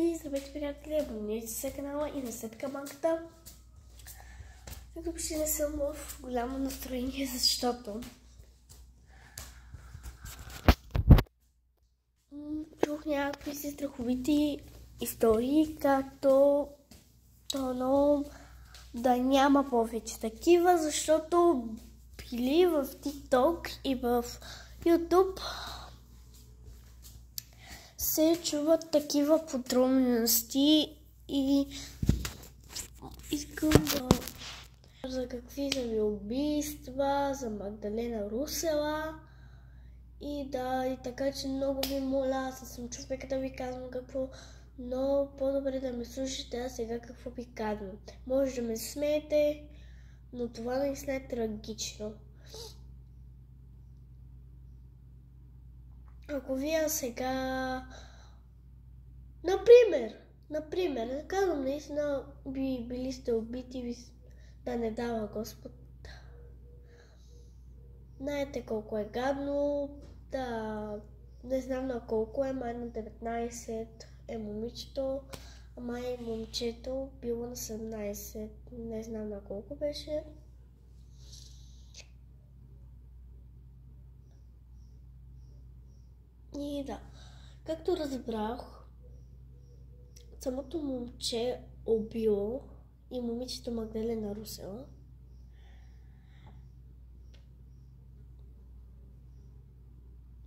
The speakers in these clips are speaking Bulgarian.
И здравейте, приятели, абонирайте се на канала и на след камъката. Тук ще не съм в голямо настроение, защото чух някакви си страховити истории, както да няма повече такива, защото били в TikTok и в YouTube се чуват такива подробности и искам да за какви самоубийства, за Магдалена Русева и така че много ви моля, аз съм човек да ви казвам какво, но по-добре да ме слушате, а сега какво ви казвам. Може да ме смеете, но това наистина е трагично. Ако вие сега, например, да казвам, наистина били сте убити, да не дава Господ. Знаете колко е гадно, не знам на колко е, май на 19 е момичето, а май момчето било на 17, не знам на колко беше. И както разбрах, самото момче убило и момичето Магдалена Русева.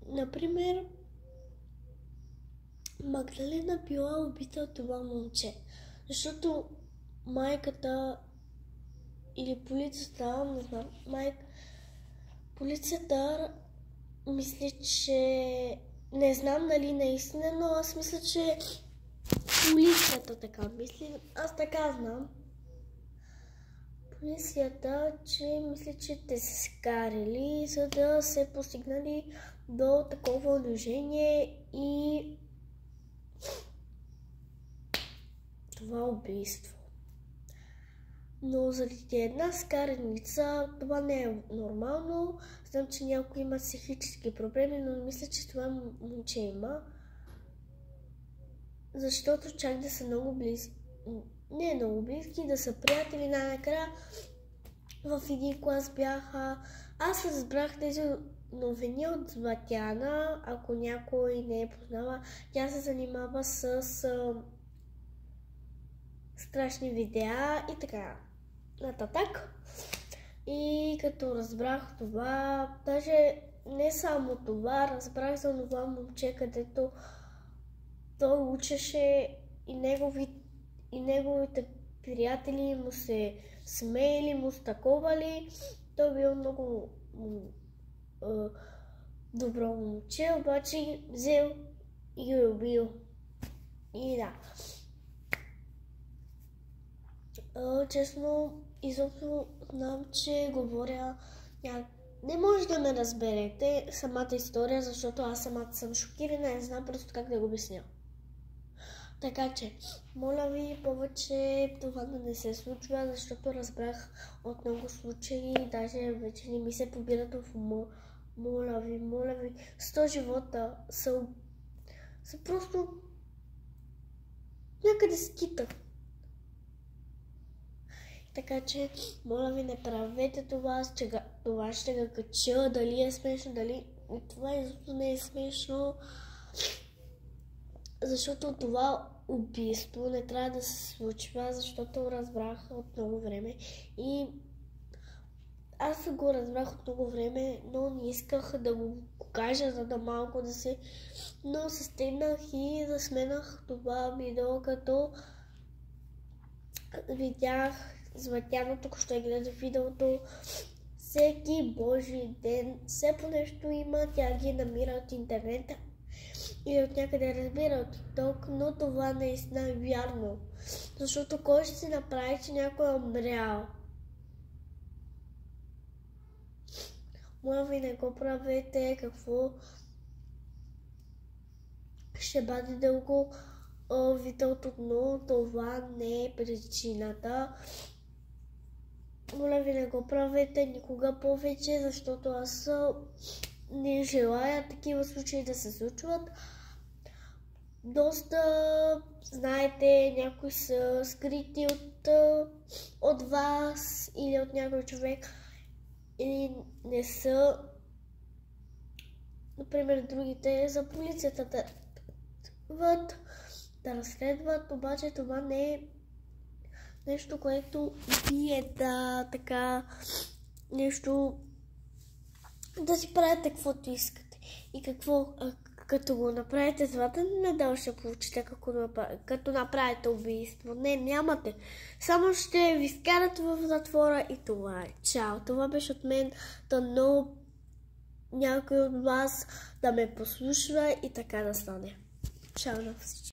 Например, Магдалена била убита от това момче, защото майката или полицията, не знам, полицията мисля, че не знам дали наистина, но аз мисля, че полицията така мисли, аз така знам. Полицията, че мисля, че те се скарили, за да се постигнали до такова унижение и това убийство. Но заради една скареница това не е нормално. Знам, че някои имат психически проблеми, но мисля, че това момче има. Защото чак да са много близки, не много близки, да са приятели, най-накрая в един клас бяха. Аз разбрах тези новини от Златяна, ако някой не е познава. Тя се занимава с страшни видеа и така нататък. И като разбрах това, даже не само това, разбрах за това момче, където той учеше и неговите приятели му се смеели, му стаковали. Той бил много добро момче, обаче взел и го убил. И честно, изобщо знам, че говоря не може да ме разберете самата история, защото аз самата съм шокирана и не знам просто как да го обясня. Така че, моля ви повече това да не се случва, защото разбрах от много случаи, даже вече не ми се побират в ума. Моля ви, 100 живота са просто някъде скитат. Така че, моля ви, не правете това, това ще го кача, дали е смешно, дали това изобщо не е смешно, защото това убийство не трябва да се случва, защото разбрах от много време и аз го разбрах от много време, но не исках да го кажа, за да малко да се... Но се стегнах и засменах това видео, като видях Златяна, тук ще гледа видеото. Всеки Божи ден, все по нещо има, тя ги намира от интернета или от някъде разбира от TikTok, но това наистина е вярно. Защото кой ще си направи, че някой е умрял? Моля ви, не го правете, какво ще бъде дълго видеото, но това не е причината. Моля ви, не го правете никога повече, защото аз не желая такива случаи да се случват. доста, знаете, някои са скрити от вас или от някой човек, или не са. Например, другите за полицията да разследват, обаче това не е нещо, което вие нещо да си правите каквото искате. И като го направите това, не ще получите като направите убийство. Не, нямате. Само ще ви скарат в затвора и това е. Чао! Това беше от мен. Дано някой от вас да ме послушва и така да стане. Чао на всички!